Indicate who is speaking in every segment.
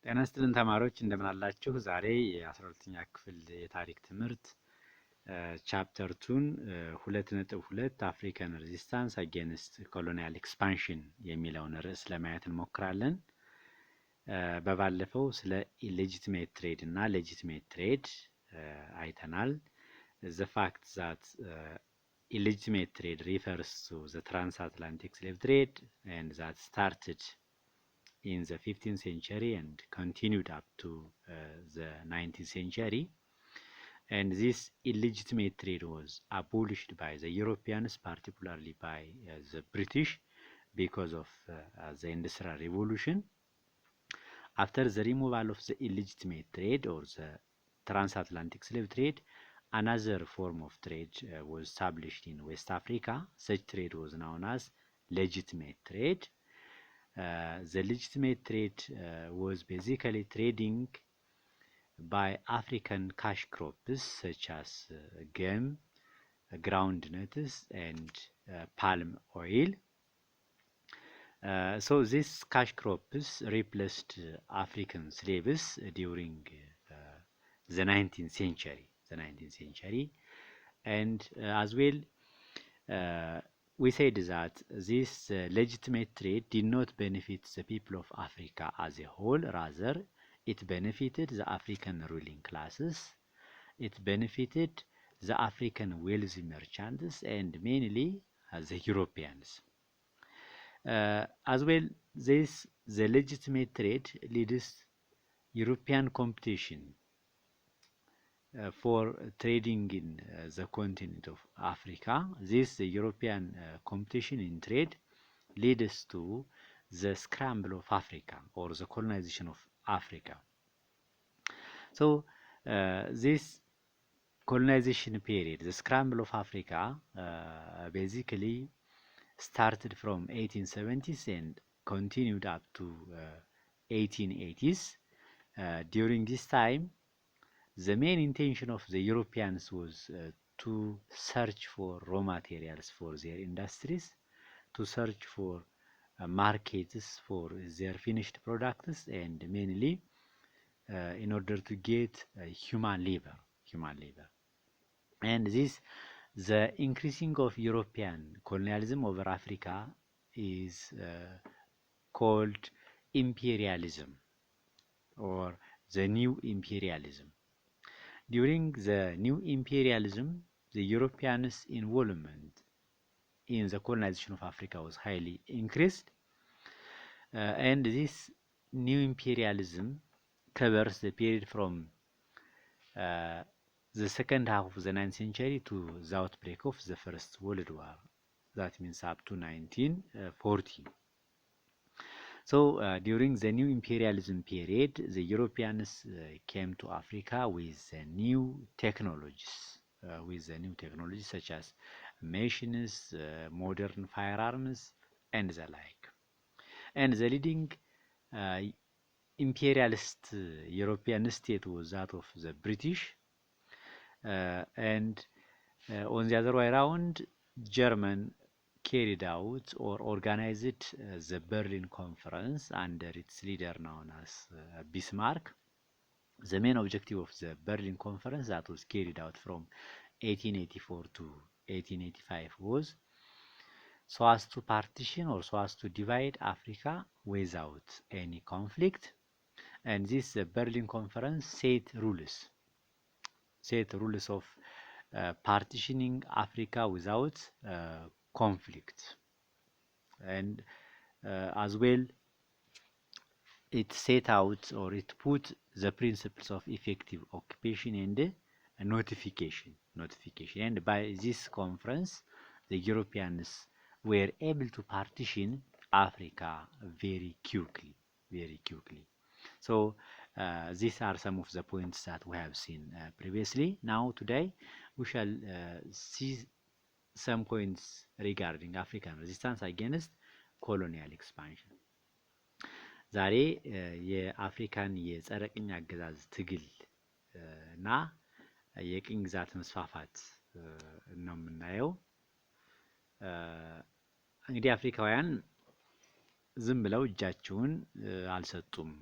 Speaker 1: ጤና ይስጥልን ተማሪዎች እንደምን አላችሁ? ዛሬ የ12ኛ ክፍል የታሪክ ትምህርት ቻፕተር 2.2 አፍሪካን ሬዚስታንስ አጌንስት ኮሎኒያል ኤክስፓንሽን የሚለውን ርዕስ ለማየት እንሞክራለን። በባለፈው ስለ ኢሌጂቲሜት ትሬድ እና ሌጂቲሜት ትሬድ አይተናል። the fact that illegitimate trade refers to the transatlantic slave trade and that started in the 15th century and continued up to the 19th century, and this illegitimate trade was abolished by the Europeans, particularly by the British, because of the Industrial Revolution. After the removal of the illegitimate trade or the transatlantic slave trade, another form of trade was established in West Africa. Such trade was known as legitimate trade. The legitimate trade was basically trading by African cash crops such as gum, groundnuts, and palm oil. So these cash crops replaced African slaves during the 19th century. And as well, we said that this legitimate trade did not benefit the people of Africa as a whole. Rather, it benefited the African ruling classes. It benefited the African wealthy merchants and mainly the Europeans. As well, the legitimate trade leads European competition for trading in the continent of Africa. This European competition in trade leads to the scramble of Africa or the colonization of Africa. So this colonization period, the scramble of Africa, basically started from 1870s and continued up to 1880s. During this time, the main intention of the Europeans was to search for raw materials for their industries, to search for markets for their finished products, and mainly in order to get human labor. And the increasing of European colonialism over Africa is called imperialism or the new imperialism. During the new imperialism, the Europeans' involvement in the colonization of Africa was highly increased, and this new imperialism covers the period from the second half of the 19th century to the outbreak of the First World War. That means up to 1940. So during the new imperialism period, the Europeans came to Africa with new technologies, such as machines, modern firearms, and the like. And the leading imperialist European state was that of the British, and on the other way around, German carried out or organized the Berlin Conference under its leader known as Bismarck. The main objective of the Berlin Conference that was carried out from 1884 to 1885 was so as to partition or so as to divide Africa without any conflict. And this Berlin Conference set rules of partitioning Africa without conflict, and as well it set out or it put the principles of effective occupation and notification, and by this conference the Europeans were able to partition Africa very quickly. So these are some of the points that we have seen previously. Now today we shall see some points regarding African resistance against colonial expansion. ዛሬ የአፍሪካን የጸረ ቅኝ አገዛዝ ትግል እና የቅኝ ግዛት መስፋፋት ነው የምናየው። እንግዲህ አፍሪካውያን ዝም ብለው እጃቸውን አልሰጡም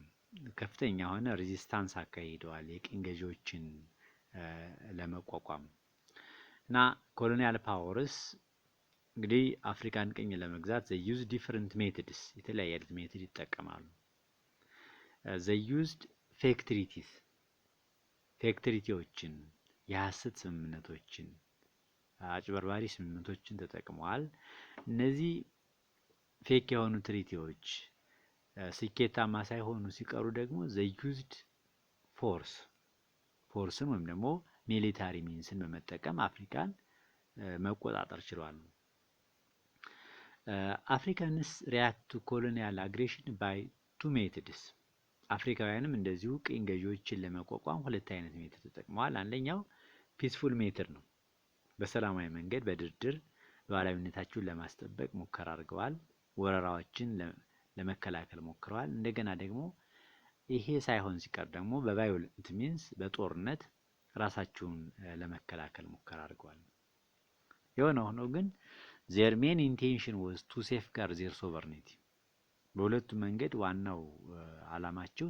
Speaker 1: ከፍተኛ የሆነ ሬዚስታንስ አካሂደዋል የቅኝ ገዢዎችን ለመቋቋም እና ኮሎኒያል ፓወርስ እንግዲህ አፍሪካን ቅኝ ለመግዛት they use different methods የተለያየ አይነት ሜትድ ይጠቀማሉ። they used fake treaties ፌክ ትሪቲዎችን የሐሰት ስምምነቶችን አጭበርባሪ ስምምነቶችን ተጠቅመዋል። እነዚህ ፌክ የሆኑ ትሪቲዎች ስኬታማ ሳይሆኑ ሲቀሩ ደግሞ they used ፎርስን ወይም ደግሞ ሚሊታሪ ሚንስን በመጠቀም አፍሪካን መቆጣጠር ችሏል። አፍሪካንስ ሪያክት ቱ ኮሎኒያል አግሬሽን ባይ ቱ ሜትድስ አፍሪካውያንም እንደዚሁ ቅኝ ገዢዎችን ለመቋቋም ሁለት አይነት ሜትድ ተጠቅመዋል። አንደኛው ፒስፉል ሜትድ ነው። በሰላማዊ መንገድ በድርድር ሉዓላዊነታቸውን ለማስጠበቅ ሙከራ አድርገዋል። ወረራዎችን ለመከላከል ሞክረዋል። እንደገና ደግሞ ይሄ ሳይሆን ሲቀር ደግሞ በቫዮለንት ሚንስ በጦርነት ራሳቸውን ለመከላከል ሙከራ አድርገዋል። የሆነ ሆኖ ግን their main intention was to safeguard their sovereignty በሁለቱም መንገድ ዋናው አላማቸው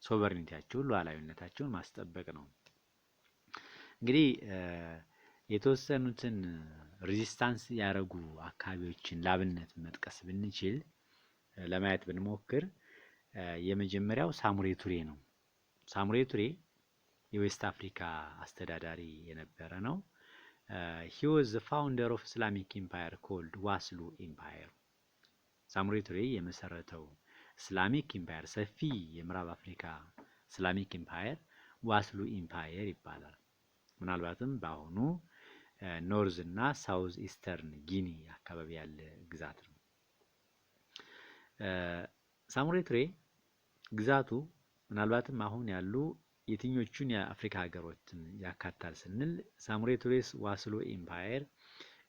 Speaker 1: ሶቨሬኒቲያቸውን ሉዓላዊነታቸውን ማስጠበቅ ነው። እንግዲህ የተወሰኑትን ሬዚስታንስ ያደረጉ አካባቢዎችን ላብነት መጥቀስ ብንችል ለማየት ብንሞክር የመጀመሪያው ሳሙሬ ቱሬ ነው። ሳሙሬ ቱሬ የዌስት አፍሪካ አስተዳዳሪ የነበረ ነው። he was the founder of Islamic empire called ዋስሉ empire ሳሙሬ ቱሬ የመሰረተው ኢስላሚክ ኢምፓየር ሰፊ የምዕራብ አፍሪካ ኢስላሚክ ኢምፓየር ዋስሉ ኢምፓየር ይባላል። ምናልባትም በአሁኑ ኖርዝ እና ሳውዝ ኢስተርን ጊኒ አካባቢ ያለ ግዛት ነው። ሳሙሬ ቱሬ ግዛቱ ምናልባትም አሁን ያሉ የትኞቹን የአፍሪካ ሀገሮችን ያካታል ስንል ሳሙሬ ቱሬስ ዋስሎ ኢምፓየር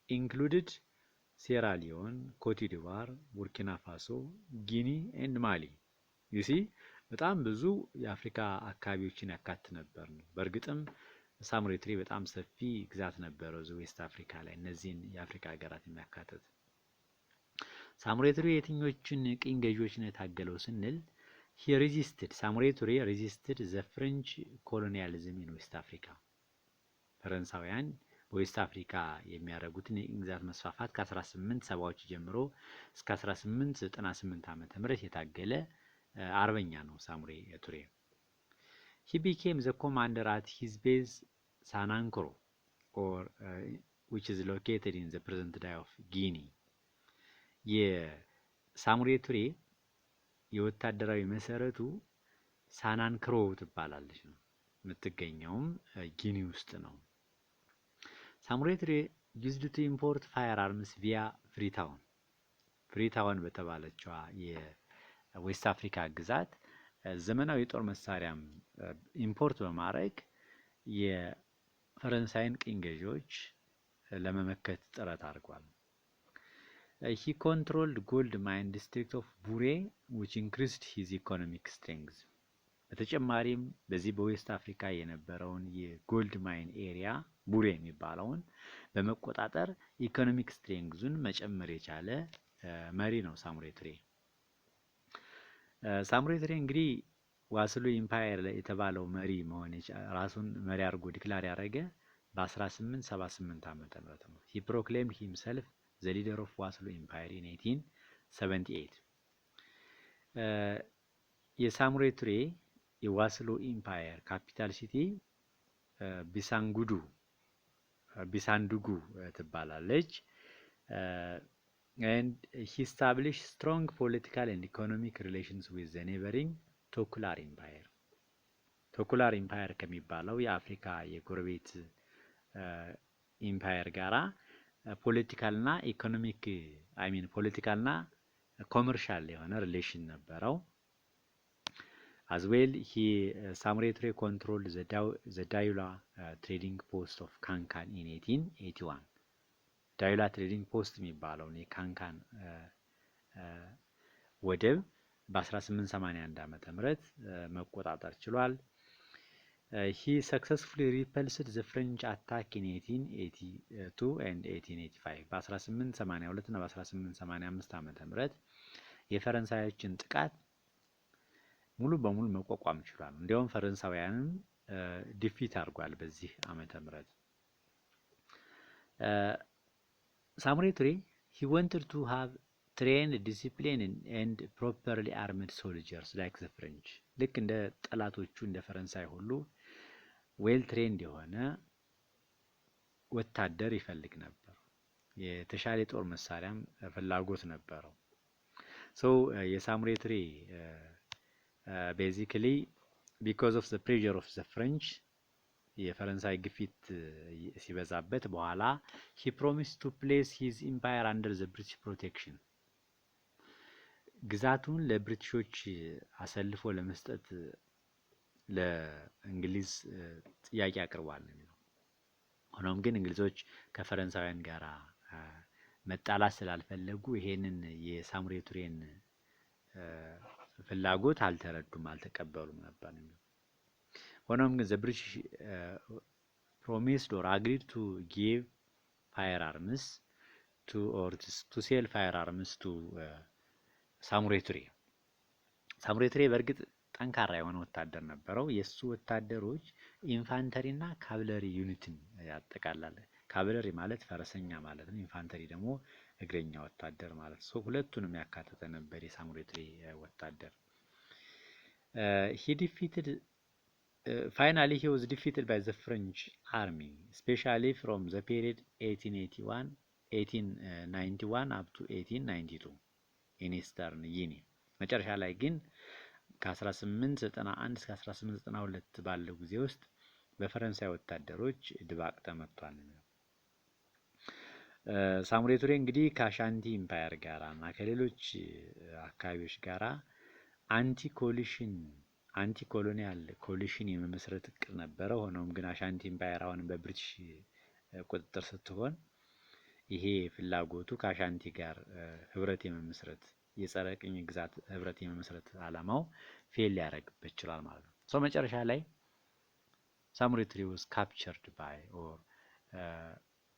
Speaker 1: ኢንክሉድድ ሴራ ሊዮን፣ ኮትዲቯር፣ ቡርኪና ፋሶ፣ ጊኒ ኤንድ ማሊ ዩሲ በጣም ብዙ የአፍሪካ አካባቢዎችን ያካት ነበር ነው። በእርግጥም ሳሙሬ ቱሬ በጣም ሰፊ ግዛት ነበረው ዌስት አፍሪካ ላይ እነዚህን የአፍሪካ ሀገራት የሚያካትት። ሳሙሬ ቱሬ የትኞቹን ቅኝ ገዢዎች ነው የታገለው ስንል he resisted ሳሙሬ ቱሬ resisted the French colonialism in West Africa ፈረንሳውያን በዌስት አፍሪካ የሚያደርጉትን የቅኝ ግዛት መስፋፋት ከ1870ዎች ጀምሮ እስከ 1898 ዓመተ ምህረት የታገለ አርበኛ ነው ሳሙሬ ቱሬ። he became the commander at his base ሳናንክሮ or which is located in the present day of Guinea የሳሙሬ ቱሬ የወታደራዊ መሰረቱ ሳናንክሮ ትባላለች ነው። የምትገኘውም ጊኒ ውስጥ ነው። ሳሙሬ ቱሬ used to import firearms via ፍሪታውን በተባለችዋ የዌስት አፍሪካ ግዛት ዘመናዊ የጦር መሳሪያም ኢምፖርት በማድረግ የፈረንሳይን ቅኝ ገዢዎች ለመመከት ጥረት አድርጓል። he controlled gold mine district of ቡሬ which increased his economic strength በተጨማሪም በዚህ በዌስት አፍሪካ የነበረውን የጎልድ ማይን ኤሪያ ቡሬ የሚባለውን በመቆጣጠር ኢኮኖሚክ ስትሬንግዙን መጨመር የቻለ መሪ ነው ሳሙሬ ቱሬ። ሳሙሬ ቱሬ እንግዲህ ዋስሉ ኢምፓየር የተባለው መሪ መሆን ራሱን መሪ አድርጎ ዲክላር ያደረገ በ1878 ዓመተ ምህረት ነው። he proclaimed himself the leader of ዋስሉ ኢምፓየር in 1878 የሳሙሬ ቱሬ የዋስሉ ኢምፓየር ካፒታል ሲቲ ቢሳንዱጉ ትባላለች። and he established strong political and economic relations with the neighboring ቶኩላር ኢምፓየር ቶኩላር ኢምፓየር ከሚባለው የአፍሪካ የጎረቤት ኢምፓየር ጋራ ፖለቲካልና ኢኮኖሚክ ፖለቲካልና ኮመርሻል የሆነ ሪሌሽን ነበረው። as well he ሳሙሬ ቱሬ controlled the ዳዩላ trading post of ካንካን in 1881 ዳዩላ ትሬዲንግ ፖስት የሚባለውን የካንካን ወደብ በ1881 ዓመተ ምህረት መቆጣጠር ችሏል። he successfully repulsed the French attack in 1882 and 1885 በ1882 እና በ1885 ዓመተ ምህረት የፈረንሳዮችን ጥቃት ሙሉ በሙሉ መቋቋም ችሏል። እንዲያውም ፈረንሳውያንም ዲፊት አድርጓል በዚህ ዓመተ ምህረት። ሳሙሬ ቱሬ he wanted to have trained disciplined and properly armed soldiers like the French ልክ እንደ ጠላቶቹ እንደ ፈረንሳይ ሁሉ ዌል ትሬንድ የሆነ ወታደር ይፈልግ ነበር። የተሻለ ጦር መሳሪያም ፍላጎት ነበረው። የሳሙሬ ቱሬ ቤዚክሊ ቢኮዝ ኦፍ ዘ ፕሬዠር ኦፍ ዘ ፍሬንች የፈረንሳይ ግፊት ሲበዛበት በኋላ he promised to place his empire under the British protection ግዛቱን ለብሪቲሾች አሰልፎ ለመስጠት ለእንግሊዝ ጥያቄ አቅርቧል ነው። ሆኖም ግን እንግሊዞች ከፈረንሳውያን ጋር መጣላት ስላልፈለጉ ይሄንን የሳሙሬ ቱሬን ፍላጎት አልተረዱም፣ አልተቀበሉም ነበር ነው። ሆኖም ግን the British promised or agreed to give firearms to sell firearms to ሳሙሬ ቱሬ። ሳሙሬ ቱሬ በእርግጥ ጠንካራ የሆነ ወታደር ነበረው። የሱ ወታደሮች ኢንፋንተሪና ካቫለሪ ዩኒትን ያጠቃላል። ካቫለሪ ማለት ፈረሰኛ ማለት ነው። ኢንፋንተሪ ደግሞ እግረኛ ወታደር ማለት ነው። ሁለቱንም ያካተተ ነበር የሳሙሬ ቱሬ ወታደር። Finally he was defeated by the French army, especially from the period 1891 up to 1892 in Eastern Guinea. መጨረሻ ላይ ግን ከ1891 እስከ 1892 ባለው ጊዜ ውስጥ በፈረንሳይ ወታደሮች ድባቅ ተመቷል ነው። ሳሙሬ ቱሬ እንግዲህ ከአሻንቲ ኢምፓየር ጋራ እና ከሌሎች አካባቢዎች ጋራ አንቲ ኮሎኒያል ኮሊሽን የመመስረት እቅድ ነበረ። ሆኖም ግን አሻንቲ ኢምፓየር አሁን በብሪቲሽ ቁጥጥር ስትሆን ይሄ ፍላጎቱ ከአሻንቲ ጋር ህብረት የመመስረት የጸረ ቅኝ ግዛት ህብረት የመመስረት ዓላማው ፌል ሊያደርግበት ይችላል ማለት ነው። መጨረሻ ላይ ሳሙሬ ቱሬ was captured by or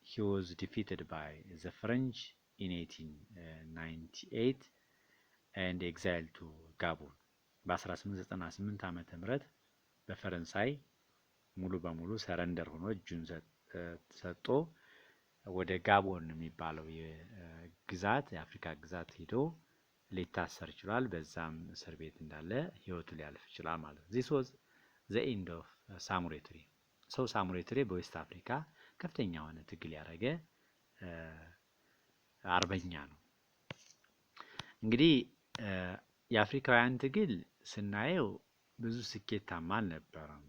Speaker 1: he was defeated by the French in 1898 and exiled to Gabon በ1898 ዓመተ ምህረት በፈረንሳይ ሙሉ በሙሉ ሰረንደር ሆኖ እጁን ሰጥቶ ወደ ጋቦን የሚባለው የግዛት የአፍሪካ ግዛት ሄዶ ሊታሰር ይችላል። በዛም እስር ቤት እንዳለ ህይወቱ ሊያልፍ ይችላል ማለት ነው። this was the end of ሳሙሬ ቱሬ። ሳሙሬ ቱሬ በዌስት አፍሪካ ከፍተኛ የሆነ ትግል ያደረገ አርበኛ ነው። እንግዲህ የአፍሪካውያን ትግል ስናየው ብዙ ስኬታማ አልነበረም።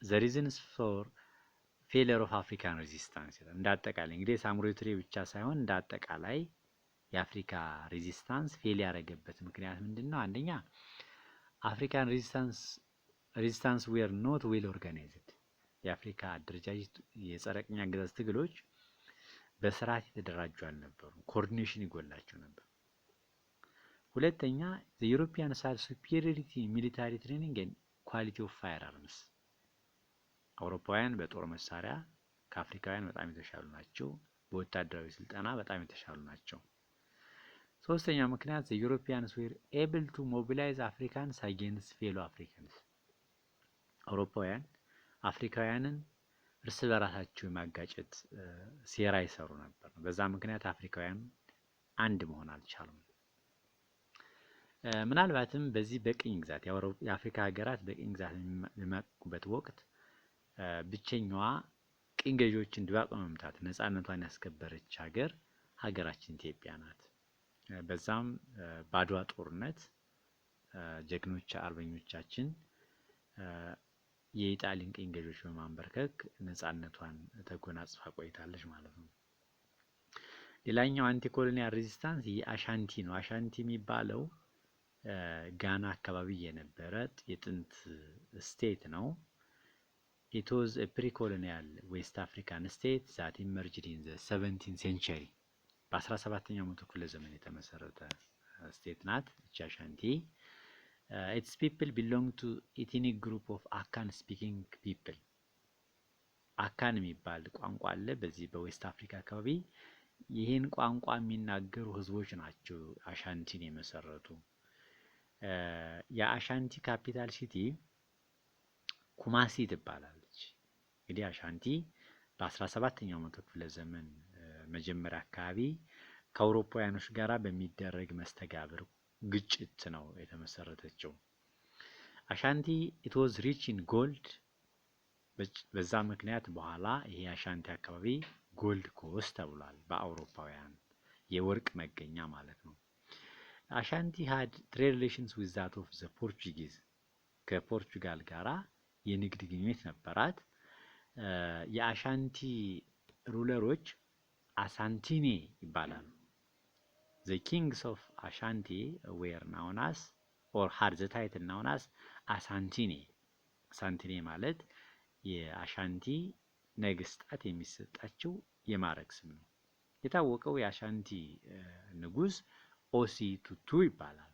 Speaker 1: the reasons for failure of African resistance እንዳጠቃላይ እንግዲህ ሳሙሬ ቱሬ ብቻ ሳይሆን እንዳጠቃላይ የአፍሪካ ሬዚስታንስ ፌል ያደረገበት ምክንያት ምንድነው? አንደኛ አፍሪካን ሬዚስታንስ were not well organized የአፍሪካ አደረጃጀት የጸረ ቅኝ አገዛዝ ትግሎች በስርዓት የተደራጁ አልነበሩም። ኮኦርዲኔሽን ይጎላቸው ነበር። ሁለተኛ the Europeans had superiority in military training and quality of firearms አውሮፓውያን በጦር መሳሪያ ከአፍሪካውያን በጣም የተሻሉ ናቸው። በወታደራዊ ስልጠና በጣም የተሻሉ ናቸው። ሶስተኛ ምክንያት the Europeans were able to mobilize Africans against fellow Africans አውሮፓውያን አፍሪካውያንን እርስ በራሳቸው የማጋጨት ሴራ ይሰሩ ነበር። በዛ ምክንያት አፍሪካውያን አንድ መሆን አልቻሉም። ምናልባትም በዚህ በቅኝ ግዛት የአፍሪካ ሀገራት በቅኝ ግዛት በሚመጡበት ወቅት ብቸኛዋ ቅኝ ገዢዎችን ድባቅ በመምታት ነፃነቷን ያስከበረች ሀገራችን ኢትዮጵያ ናት። በዛም በአድዋ ጦርነት ጀግኖች አርበኞቻችን የኢጣሊያን ቅኝ ገዢዎች በማንበርከክ ነፃነቷን ተጎናጽፋ ቆይታለች ማለት ነው። ሌላኛው አንቲ ኮሎኒያል ሬዚስታንስ የአሻንቲ ነው። አሻንቲ የሚባለው ጋና አካባቢ የነበረ የጥንት ስቴት ነው። It was a pre-colonial West African state that emerged in the 17th century በ17ኛው መቶ ክፍለ ዘመን የተመሰረተ ስቴት ናት አሻንቲ። Its people belong to ethnic group of Akan speaking people አካን የሚባል ቋንቋ አለ በዚህ በዌስት አፍሪካ አካባቢ። ይህን ቋንቋ የሚናገሩ ህዝቦች ናቸው አሻንቲን የመሰረቱ። የአሻንቲ ካፒታል ሲቲ ኩማሲ ትባላለች። እንግዲህ አሻንቲ በ17ኛው መቶ ክፍለ ዘመን መጀመሪያ አካባቢ ከአውሮፓውያኖች ጋራ በሚደረግ መስተጋብር ግጭት ነው የተመሰረተችው። አሻንቲ it was rich in gold በዛ ምክንያት በኋላ ይሄ አሻንቲ አካባቢ ጎልድ ኮስት ተብሏል። በአውሮፓውያን የወርቅ መገኛ ማለት ነው። አሻንቲ had trade relations with that of the Portuguese ከፖርቹጋል ጋራ የንግድ ግንኙነት ነበራት። የአሻንቲ ሩለሮች አሳንቲኔ ይባላሉ። The kings of Ashanti were known as or had the title known as አሳንቲኔ። አሳንቲኔ ማለት የአሻንቲ ነገስታት የሚሰጣቸው የማዕረግ ስም ነው። የታወቀው የአሻንቲ ንጉስ ኦሲቱቱ ይባላል።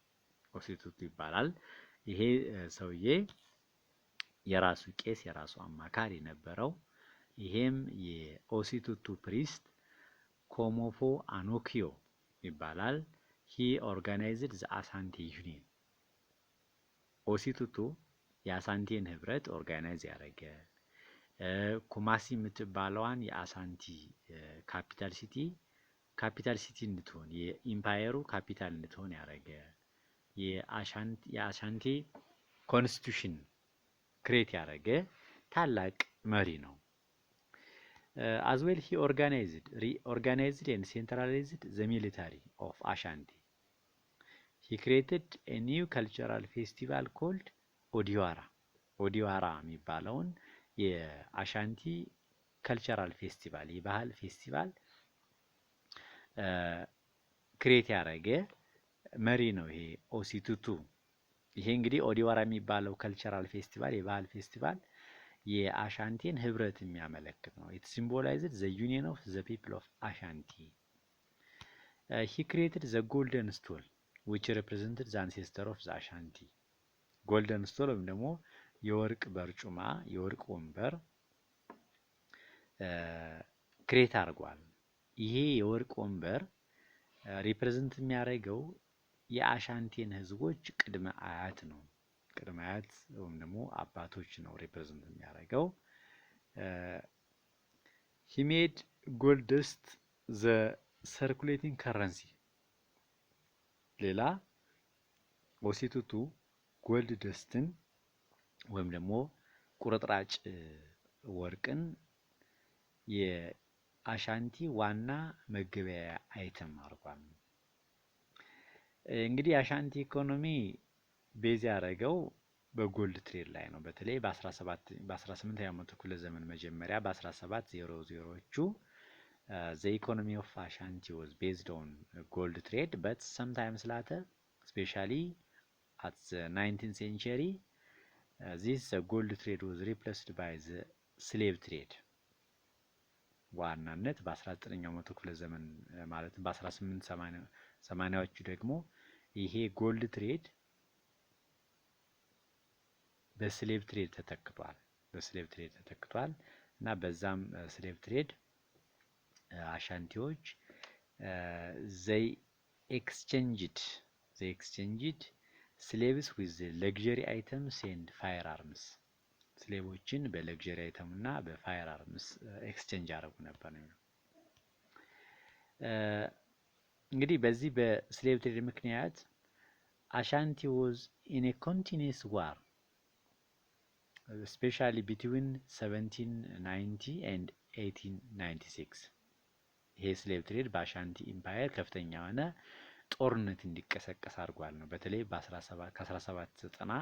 Speaker 1: ኦሲቱቱ ይባላል። ይሄ ሰውዬ የራሱ ቄስ የራሱ አማካሪ ነበረው። ይሄም የኦሲቱቱ ፕሪስት ኮሞፎ አኖኪዮ ይባላል። he organized the Asante Union ኦሲቱቱ የአሳንቴን ህብረት ኦርጋናይዝ ያደረገ ኩማሲ የምትባለዋን የአሳንቲ ካፒታል ሲቲ እንድትሆን የኢምፓየሩ ካፒታል እንድትሆን ያደረገ የአሻንቲ ኮንስቲቱሽን ክሬት ያደረገ ታላቅ መሪ ነው። as well he reorganized and centralized the military of Ashanti. He created a new cultural festival called ኦዲዋራ የሚባለውን የአሻንቲ ካልቸራል ፌስቲቫል የባህል ፌስቲቫል ክሬት ያደረገ መሪ ነው ይሄ ኦሲቱቱ። ይሄ እንግዲህ ኦዲዋራ የሚባለው ካልቸራል ፌስቲቫል የባህል ፌስቲቫል የአሻንቲን ህብረት የሚያመለክት ነው። it symbolized the union of the people of Ashanti. He created the golden stool which represented the ancestor of the Ashanti. ጎልደን ስቶል ወይም ደግሞ የወርቅ በርጩማ የወርቅ ወንበር ክሬት አድርጓል። ይሄ የወርቅ ወንበር ሪፕሬዘንት የሚያደርገው የአሻንቲን ህዝቦች ቅድመ አያት ነው። ቅድመ አያት ወይም ደግሞ አባቶች ነው ሪፕሬዘንት የሚያደርገው። he made gold dust the circulating currency። ሌላ ኦሲቱቱ ጎልድ ደስትን ወይም ደግሞ ቁርጥራጭ ወርቅን የአሻንቲ ዋና መገበያያ አይተም አድርጓል። እንግዲህ የአሻንቲ ኢኮኖሚ ቤዝ ያደረገው በጎልድ ትሬድ ላይ ነው። በተለይ በ18ኛው መቶ ክፍለ ዘመን መጀመሪያ በ1700ዎቹ the economy of Ashanti was based on gold trade, but sometimes later, especially at the 19th century, this gold trade was replaced by the slave trade. ዋናነት በ19ኛው መቶ ክፍለ ዘመን ማለት በ1880ዎቹ ደግሞ ይሄ ጎልድ ትሬድ በስሌቭ ትሬድ ተተክቷል እና በዛም ስሌቭ ትሬድ አሻንቲዎች they exchanged slaves with luxury items and firearms. ስሌቦችን በለግዠሪ አይተም እና በፋየር አርምስ ኤክስቼንጅ ያደርጉ ነበር ነው። እንግዲህ በዚህ በስሌቭ ትሬድ ምክንያት አሻንቲ was in a continuous war especially between 1790 and 1896. ይሄ ስሌቭ ትሬድ በአሻንቲ ኢምፓየር ከፍተኛ የሆነ ጦርነት እንዲቀሰቀስ አድርጓል ነው። በተለይ ከ1790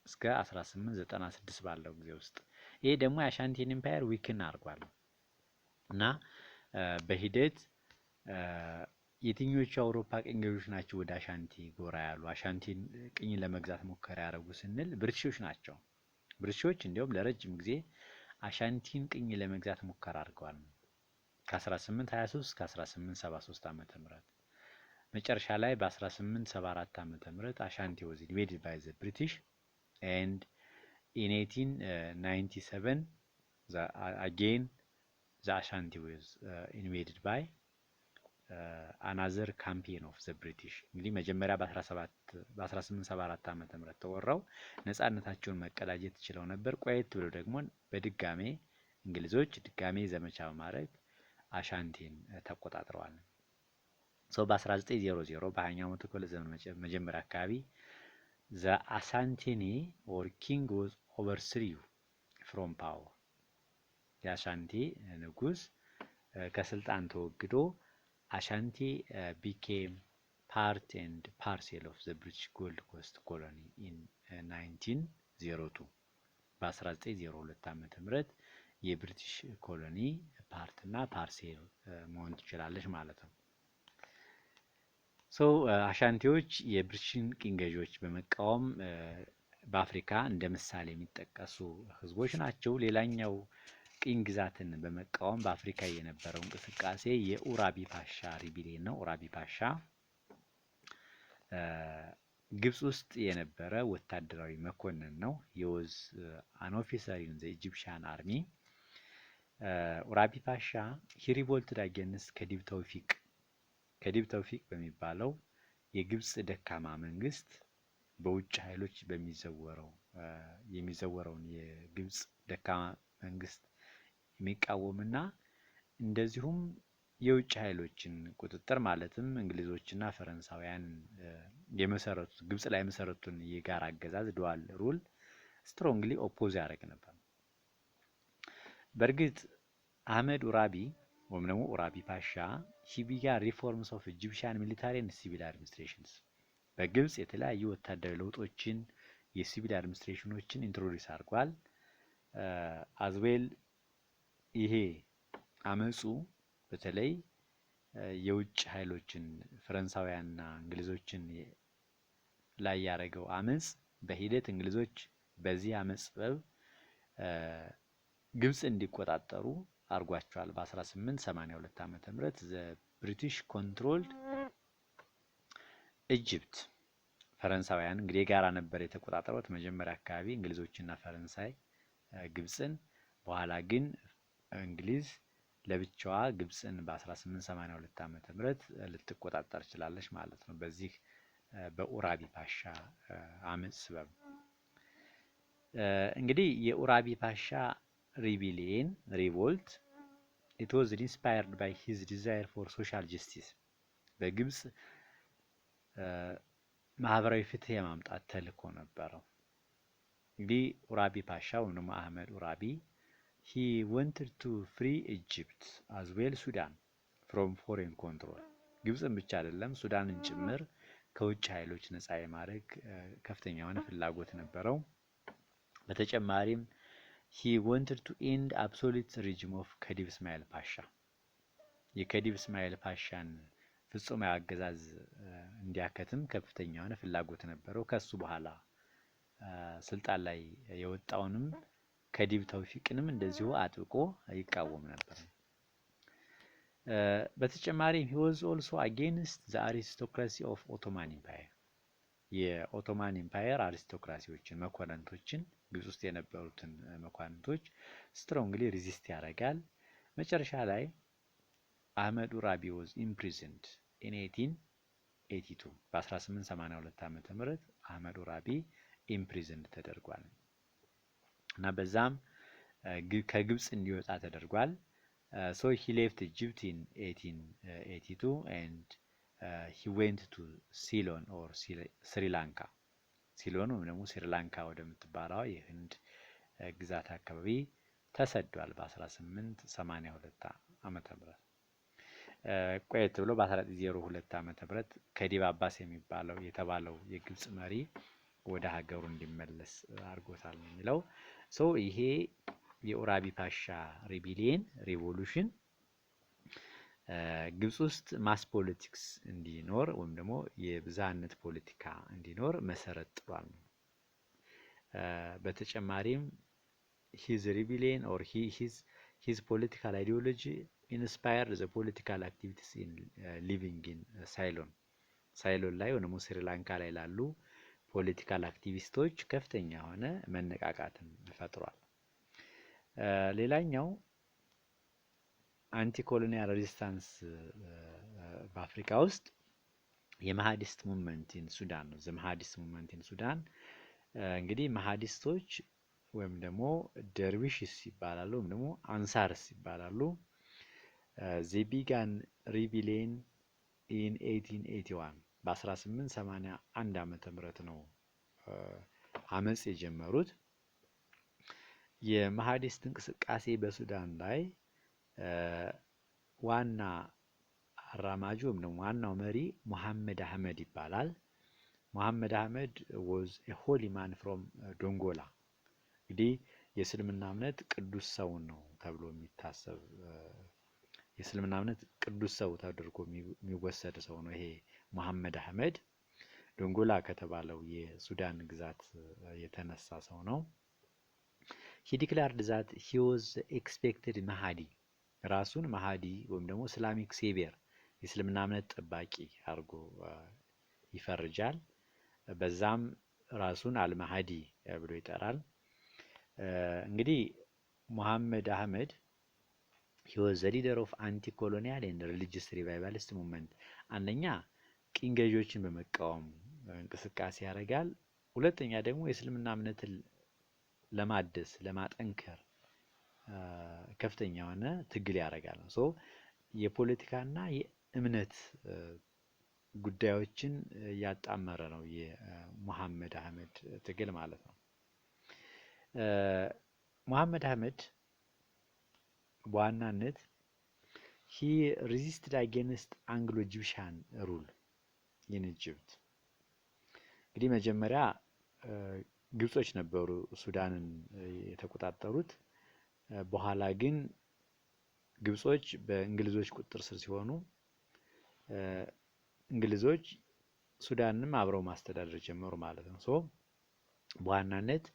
Speaker 1: እስከ 1896 ባለው ጊዜ ውስጥ ይሄ ደግሞ የአሻንቲን ኢምፓየር ዊክን አድርጓል እና በሂደት የትኞቹ አውሮፓ ቅኝ ገዢዎች ናቸው ወደ አሻንቲ ጎራ ያሉ አሻንቲን ቅኝ ለመግዛት ሙከራ ያደረጉ ስንል ብሪቲሾች ናቸው። ብሪቲሾች እንዲያውም ለረጅም ጊዜ አሻንቲን ቅኝ ለመግዛት ሙከራ አድርገዋል ከ1823 እስከ 1873 ዓመተ ምህረት መጨረሻ ላይ በ1874 ዓመተ ምህረት አሻንቲ was invaded by the British and in 1897 again the Ashanti was invaded by አናዘር ካምፔን ኦፍ ዘ ብሪቲሽ። እንግዲህ መጀመሪያ በ1874 ዓመተ ምህረት ተወራው ነጻነታቸውን መቀዳጀት ችለው ነበር። ቆየት ብሎ ደግሞ በድጋሜ እንግሊዞች ድጋሜ ዘመቻ በማድረግ አሻንቲን ተቆጣጥረዋል። በ1900 በ20ኛው መቶ ክፍለ ዘመን መጀመሪያ አካባቢ ዘ አሳንቲኒ ኦር ኪንግ ዋዝ ኦቨርስሪው ፍሮም ፓወር። የአሻንቲ ንጉስ ከስልጣን ተወግዶ አሻንቲ ቢኬም ፓርት ኤንድ ፓርሴል ኦፍ ዘ ብሪቲሽ ጎልድ ኮስት ኮሎኒ ኢን 1902 በ1902 ዓመተ ምህረት የብሪቲሽ ኮሎኒ ፓርት እና ፓርሴል መሆን ትችላለች ማለት ነው። አሻንቲዎች የብሪቲሽን ቅኝ ገዢዎች በመቃወም በአፍሪካ እንደ ምሳሌ የሚጠቀሱ ህዝቦች ናቸው። ሌላኛው ቅኝ ግዛትን በመቃወም በአፍሪካ የነበረው እንቅስቃሴ የኡራቢ ፓሻ ሪቢሊየን ነው። ኡራቢ ፓሻ ግብጽ ውስጥ የነበረ ወታደራዊ መኮንን ነው። የወዝ አን ኦፊሰር ኢን ዘ ኢጂፕሽያን አርሚ። ኡራቢ ፓሻ ሂ ሪቮልትድ አጌንስት ከዲብ ተውፊቅ በሚባለው የግብጽ ደካማ መንግስት በውጭ ኃይሎች የሚዘወረውን የግብጽ ደካማ መንግስት የሚቃወምና እንደዚሁም የውጭ ኃይሎችን ቁጥጥር ማለትም እንግሊዞችና ፈረንሳውያን የመሰረቱት ግብጽ ላይ የመሰረቱን የጋራ አገዛዝ ዱዋል ሩል ስትሮንግሊ ኦፖዝ ያደርግ ነበር። በእርግጥ አህመድ ኡራቢ ወይም ደግሞ ኡራቢ ፓሻ ሂ ቢጋን ሪፎርምስ ኦፍ ኢጂፕሽያን ሚሊታሪ ኤንድ ሲቪል አድሚኒስትሬሽንስ በግብጽ የተለያዩ ወታደራዊ ለውጦችን የሲቪል አድሚኒስትሬሽኖችን ኢንትሮዲዩስ አድርጓል። አዝዌል ይሄ አመጹ በተለይ የውጭ ኃይሎችን ፈረንሳውያንና እንግሊዞችን ላይ ያደረገው አመጽ በሂደት እንግሊዞች በዚህ አመጽ ሰበብ ግብጽ እንዲቆጣጠሩ አርጓቸዋል። በ1882 ዓመተ ምህረት ዘ ብሪቲሽ ኮንትሮልድ ኢጂፕት ፈረንሳውያን እንግዲህ ጋራ ነበር የተቆጣጠሩት መጀመሪያ አካባቢ እንግሊዞችና ፈረንሳይ ግብጽን። በኋላ ግን እንግሊዝ ለብቻዋ ግብጽን በ1882 ዓመተ ምህረት ልትቆጣጠር ችላለች ማለት ነው። በዚህ በኡራቢ ፓሻ አመጽ ሰበብ እንግዲህ የኡራቢ ፓሻ ሪቢሊየን ሪቮልት it was inspired by his desire for social justice በግብጽ ማህበራዊ ፍትህ የማምጣት ተልዕኮ ነበረው። እንግዲህ ኡራቢ ፓሻ ወይም ደግሞ አህመድ ኡራቢ he wanted to free Egypt as well Sudan from foreign control ግብጽን ብቻ አይደለም ሱዳንን ጭምር ከውጭ ኃይሎች ነፃ የማድረግ ከፍተኛ የሆነ ፍላጎት ነበረው። በተጨማሪም he wanted to end absolute regime of ከዲብ እስማኤል ፓሻ የከዲብ እስማኤል ፓሻን ፍጹም አገዛዝ እንዲያከትም ከፍተኛ የሆነ ፍላጎት ነበረው። ከሱ በኋላ ስልጣን ላይ የወጣውንም ከዲብ ተውፊቅንም እንደዚሁ አጥብቆ ይቃወም ነበር። በተጨማሪም he was also against the aristocracy of Ottoman Empire የኦቶማን ኢምፓየር አሪስቶክራሲዎችን መኳንንቶችን ግብጽ ውስጥ የነበሩትን መኳንንቶች ስትሮንግሊ ሪዚስት ያደርጋል። መጨረሻ ላይ አህመድ ኡራቢ was imprisoned in 1882 በ1882 ዓመተ ምህረት አህመድ ኡራቢ ኢምፕሪዝንድ ተደርጓል እና በዛም ከግብጽ እንዲወጣ ተደርጓል። so he left Egypt in 1882 and he went to Ceylon or Sri Lanka ሲሎን ወይም ደግሞ ስሪላንካ ወደምትባለው የህንድ ግዛት አካባቢ ተሰዷል በ1882 ዓመተ ምህረት። ቆየት ብሎ በ1902 ዓመተ ምህረት ከዲብ አባስ የተባለው የግብጽ መሪ ወደ ሀገሩ እንዲመለስ አድርጎታል ነው የሚለው። ይሄ የኡራቢ ፓሻ ሪቢሊየን ሪቮሉሽን ግብጽ ውስጥ ማስ ፖለቲክስ እንዲኖር ወይም ደግሞ የብዝሃነት ፖለቲካ እንዲኖር መሰረት ጥሏል። በተጨማሪም his rebellion or his political ideology inspired the political activities in living in ሳይሎን ላይ ወይም ስሪላንካ ላይ ላሉ ፖለቲካል አክቲቪስቶች ከፍተኛ የሆነ መነቃቃትን ፈጥሯል። ሌላኛው አንቲ ኮሎኒያል ሬዚስታንስ በአፍሪካ ውስጥ የመሃዲስት ሙቭመንት ኢን ሱዳን ነው። ዘመሃዲስት ሙቭመንት ኢን ሱዳን እንግዲህ መሃዲስቶች ወይም ደግሞ ደርዊሽስ ይባላሉ ወይም ደግሞ አንሳርስ ይባላሉ። ዜ ቢጋን ሪቢሊየን ኢን 1881 በ1881 ዓመተ ምህረት ነው አመጽ የጀመሩት። የመሃዲስት እንቅስቃሴ በሱዳን ላይ ዋና አራማጁ ወይም ደግሞ ዋናው መሪ ሙሐመድ አህመድ ይባላል። ሙሐመድ አህመድ was a holy man from ዶንጎላ። እንግዲህ የእስልምና እምነት ቅዱስ ሰው ነው ተብሎ የሚታሰብ የእስልምና እምነት ቅዱስ ሰው ተደርጎ የሚወሰድ ሰው ነው ይሄ ሙሐመድ አህመድ። ዶንጎላ ከተባለው የሱዳን ግዛት የተነሳ ሰው ነው። he declared that he was expected ማሃዲ ራሱን ማሃዲ ወይም ደግሞ ኢስላሚክ ሴቪየር የእስልምና እምነት ጠባቂ አድርጎ ይፈርጃል። በዛም ራሱን አልማሃዲ ብሎ ይጠራል። እንግዲህ ሙሐመድ አህመድ he was the leader of anti-colonial and religious revivalist movement። አንደኛ ቅኝ ገዢዎችን በመቃወም እንቅስቃሴ ያደርጋል። ሁለተኛ ደግሞ የእስልምና እምነትን ለማደስ ለማጠንከር ከፍተኛ የሆነ ትግል ያደርጋል። የፖለቲካና የእምነት ጉዳዮችን ያጣመረ ነው የሙሐመድ አህመድ ትግል ማለት ነው። ሙሐመድ አህመድ በዋናነት he resisted against Anglo-Egyptian rule in Egypt። እንግዲህ መጀመሪያ ግብጾች ነበሩ ሱዳንን የተቆጣጠሩት። በኋላ ግን ግብጾች በእንግሊዞች ቁጥጥር ስር ሲሆኑ እንግሊዞች ሱዳንንም አብረው ማስተዳደር ጀመሩ ማለት ነው። በዋናነት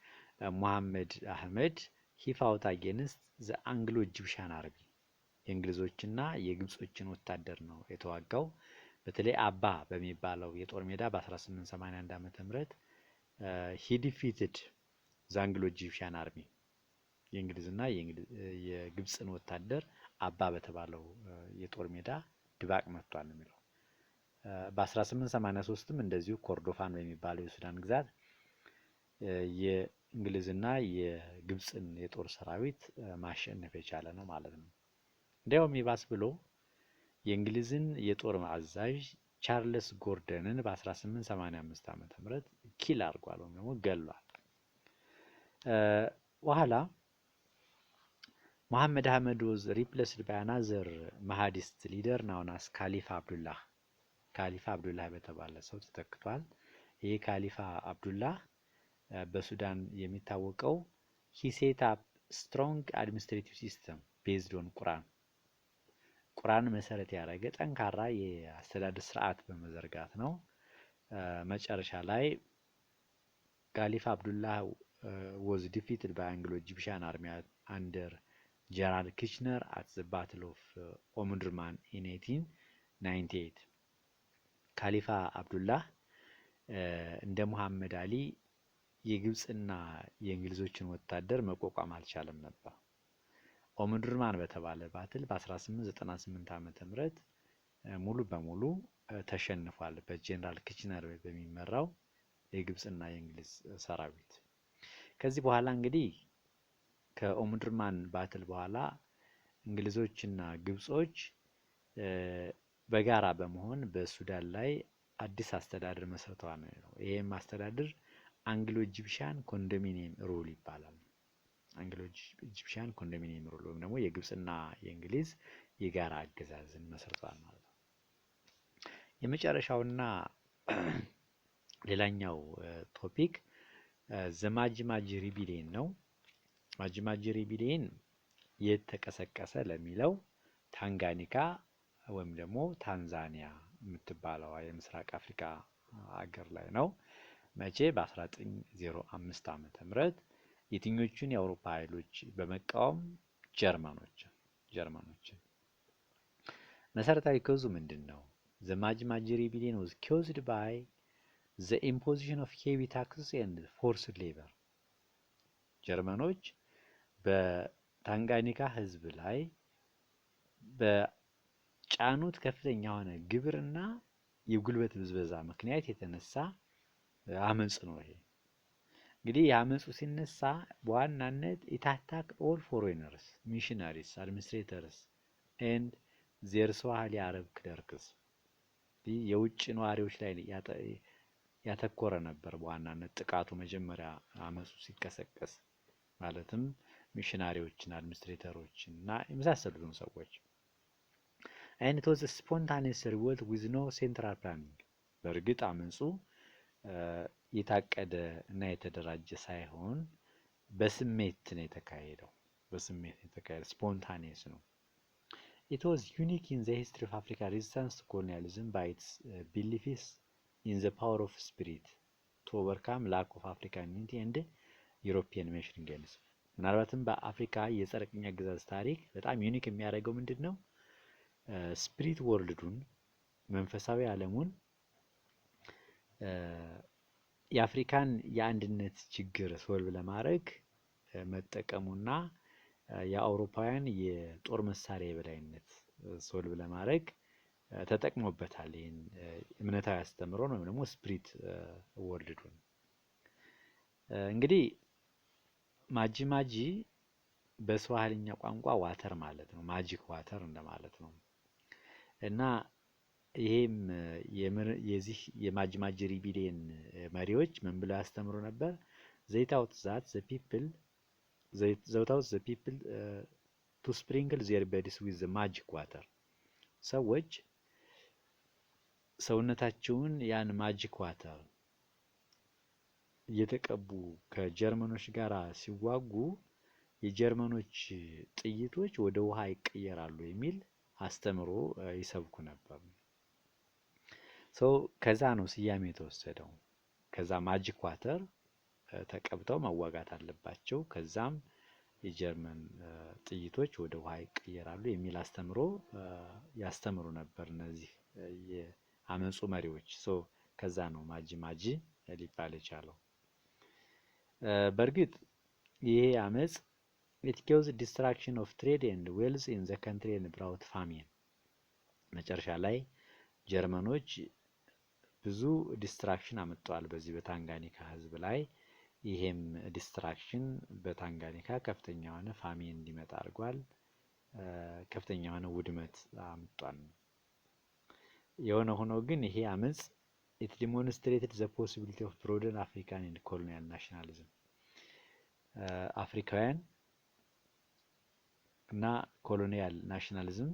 Speaker 1: ሙሐመድ አህመድ he fought against the Anglo-Egyptian army የእንግሊዞችና የግብጾችን ወታደር ነው የተዋጋው። በተለይ አባ በሚባለው የጦር ሜዳ በ1881 ዓመተ ምህረት he defeated the Anglo-Egyptian army የእንግሊዝና የግብጽን ወታደር አባ በተባለው የጦር ሜዳ ድባቅ መቷል ነው የሚለው። በ1883ም እንደዚሁ ኮርዶፋን በሚባለው የሱዳን ግዛት የእንግሊዝና የግብጽን የጦር ሰራዊት ማሸነፍ የቻለ ነው ማለት ነው። እንዲያውም ይባስ ብሎ የእንግሊዝን የጦር አዛዥ ቻርልስ ጎርደንን በ1885 ዓመተ ምህረት ኪል አድርጓል ወይም ደግሞ ገሏል። በኋላ ሙሐመድ አህመድ was replaced by another ማሃዲስት ሊደር known as ካሊፋ አብዱላህ። ካሊፋ አብዱላህ በተባለ ሰው ተተክቷል። ይሄ ካሊፋ አብዱላህ በሱዳን የሚታወቀው he set up strong administrative system based on ቁርአን መሰረት ያደረገ ጠንካራ የአስተዳደር ስርዓት በመዘርጋት ነው። መጨረሻ ላይ ካሊፋ አብዱላህ was defeated by Anglo-Egyptian army under General Kitchener at the Battle of Omdurman in 1898። ካሊፋ አብዱላህ እንደ ሙሐመድ አሊ የግብጽና የእንግሊዞችን ወታደር መቋቋም አልቻለም ነበር። ኦምዱርማን በተባለ ባትል በ1898 ዓመተ ምህረት ሙሉ በሙሉ ተሸንፏል በጀነራል ኪችነር በሚመራው የግብጽና የእንግሊዝ ሰራዊት። ከዚህ በኋላ እንግዲህ ከኦምዱርማን ባትል በኋላ እንግሊዞችና ግብጾች በጋራ በመሆን በሱዳን ላይ አዲስ አስተዳደር መስርተዋል ነው። ይሄም አስተዳደር አንግሎ-ኢጂፕሽያን ኮንዶሚኒየም ሩል ይባላል። አንግሎ-ኢጂፕሽያን ኮንዶሚኒየም ሩል ወይም ደግሞ የግብጽና የእንግሊዝ የጋራ አገዛዝን መስርተዋል ማለት ነው። የመጨረሻውና ሌላኛው ቶፒክ ዘማጅማጅ ሪቢሊየን ነው። ማጅማጅ ሪቢሊየን የተቀሰቀሰ ለሚለው ታንጋኒካ ወይም ደግሞ ታንዛኒያ የምትባለው የምስራቅ አፍሪካ ሀገር ላይ ነው። መቼ? በ1905 ዓመተ ምህረት የትኞቹን የአውሮፓ ኃይሎች በመቃወም ጀርመኖችን። መሰረታዊ ኮዙ ምንድነው? The Maji-Maji rebellion was caused by the imposition of heavy taxes and forced labor። ጀርመኖች በታንጋኒካ ህዝብ ላይ ጫኑት ከፍተኛ የሆነ ግብርና የጉልበት ብዝበዛ ምክንያት የተነሳ አመጽ ነው ይሄ። እንግዲህ የአመጹ ሲነሳ በዋናነት ኢታታክ ኦል ፎሬነርስ ሚሽነሪስ አድሚኒስትሬተርስ ኤንድ ዜር ስዋሂሊ አረብ ክለርክስ የውጭ ነዋሪዎች ላይ ያተኮረ ነበር በዋናነት ጥቃቱ መጀመሪያ አመጹ ሲቀሰቀስ ማለትም ሚሽናሪዎችን አድሚኒስትሬተሮችን እና የመሳሰሉትን ሰዎች and it was a spontaneous revolt with no central planning በእርግጥ አመጹ የታቀደ እና የተደራጀ ሳይሆን በስሜት ነው የተካሄደው spontaneous ነው It was unique in the history of African resistance to colonialism by its beliefs in the power of spirit to overcome lack of African unity and European mission gains ምናልባትም በአፍሪካ የጸረ ቅኝ አገዛዝ ታሪክ በጣም ዩኒክ የሚያደርገው ምንድነው ስፒሪት ወርልዱን መንፈሳዊ ዓለሙን የአፍሪካን የአንድነት ችግር ሶልቭ ለማድረግ መጠቀሙና የአውሮፓውያን የጦር መሳሪያ የበላይነት ሶልቭ ለማድረግ ተጠቅሞበታል ይሄን እምነታዊ አስተምሮ ነው ደግሞ ስፒሪት ወርልዱን እንግዲህ ማጂ በስዋሂልኛ ቋንቋ ዋተር ማለት ነው ማጂክ ዋተር እንደማለት ነው እና ይሄም የዚህ የማጂ ሪቢሊየን መሪዎች ምን ብለው ያስተምሩ ነበር they taught that the people to sprinkle their bodies with the magic water ሰዎች ሰውነታቸውን ያን ማጂክ ዋተር የተቀቡ ከጀርመኖች ጋር ሲዋጉ የጀርመኖች ጥይቶች ወደ ውሃ ይቀየራሉ የሚል አስተምሮ ይሰብኩ ነበር ከዛ ነው ስያሜ የተወሰደው ከዛ ማጂክ ዋተር ተቀብተው መዋጋት አለባቸው ከዛም የጀርመን ጥይቶች ወደ ውሃ ይቀየራሉ የሚል አስተምሮ ያስተምሩ ነበር እነዚህ የአመጹ መሪዎች ከዛ ነው ማጂ ሊባል የቻለው በእርግጥ ይሄ አመጽ it caused destruction of trade and wealth in the country and brought famine መጨረሻ ላይ ጀርመኖች ብዙ ዲስትራክሽን አመጣዋል በዚህ በታንጋኒካ ህዝብ ላይ ይሄም ዲስትራክሽን በታንጋኒካ ከፍተኛ የሆነ ፋሚን እንዲመጣ አድርጓል ከፍተኛ የሆነ ውድመት አመጣል የሆነ ሆኖ ግን ይሄ አመጽ it demonstrated the possibility of broader African and colonial nationalism አፍሪካውያን እና ኮሎኒያል ናሽናሊዝም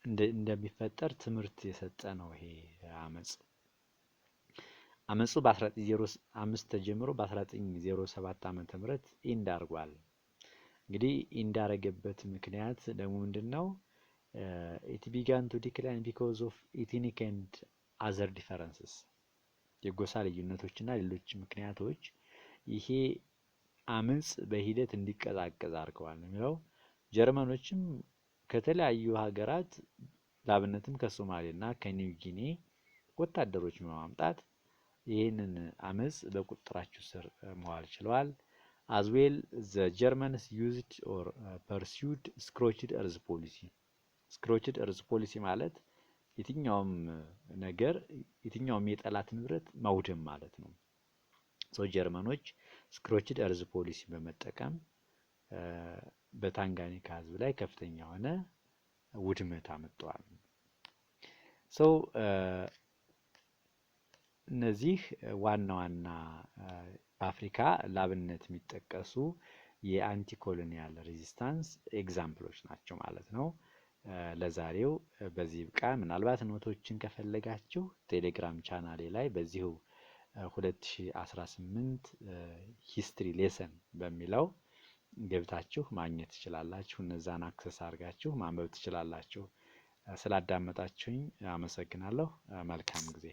Speaker 1: እንደሚፈጠር ትምህርት የሰጠ ነው ይሄ አመጹ በ1905 ተጀምሮ በ1907 ዓመተ ምህረት ኢንድ አርጓል እንግዲህ ኢንድ አረገበት ምክንያት ደግሞ ምንድነው it began to decline because of ethnic and other differences የጎሳ ልዩነቶችና ሌሎች ምክንያቶች ይሄ አመጽ በሂደት እንዲቀዛቀዝ አድርገዋል ነው ጀርመኖችም ከተለያዩ ሀገራት ላብነትም ከሶማሌና ከኒው ጊኒ ወታደሮች በማምጣት ይሄንን አመጽ በቁጥጥራቸው ስር መዋል ችለዋል as well the Germans used or pursued scorched earth policy ማለት የትኛውም ነገር የትኛውም የጠላት ንብረት ማውደም ማለት ነው ጀርመኖች ስክሮችድ እርዝ ፖሊሲ በመጠቀም በታንጋኒካ ህዝብ ላይ ከፍተኛ ሆነ ውድመት አመጣዋል እነዚህ ዋና በአፍሪካ ላብነት የሚጠቀሱ የአንቲ ኮሎኒያል ሬዚስታንስ ኤግዛምፕሎች ናቸው ማለት ነው ለዛሬው በዚህ ብቃ ምናልባት ኖቶችን ከፈለጋችሁ ቴሌግራም ቻናሌ ላይ በዚሁ 2018 ሂስትሪ ሌሰን በሚለው ገብታችሁ ማግኘት ትችላላችሁ እነዛን አክሰስ አድርጋችሁ ማንበብ ትችላላችሁ ስላዳመጣችሁኝ አመሰግናለሁ መልካም ጊዜ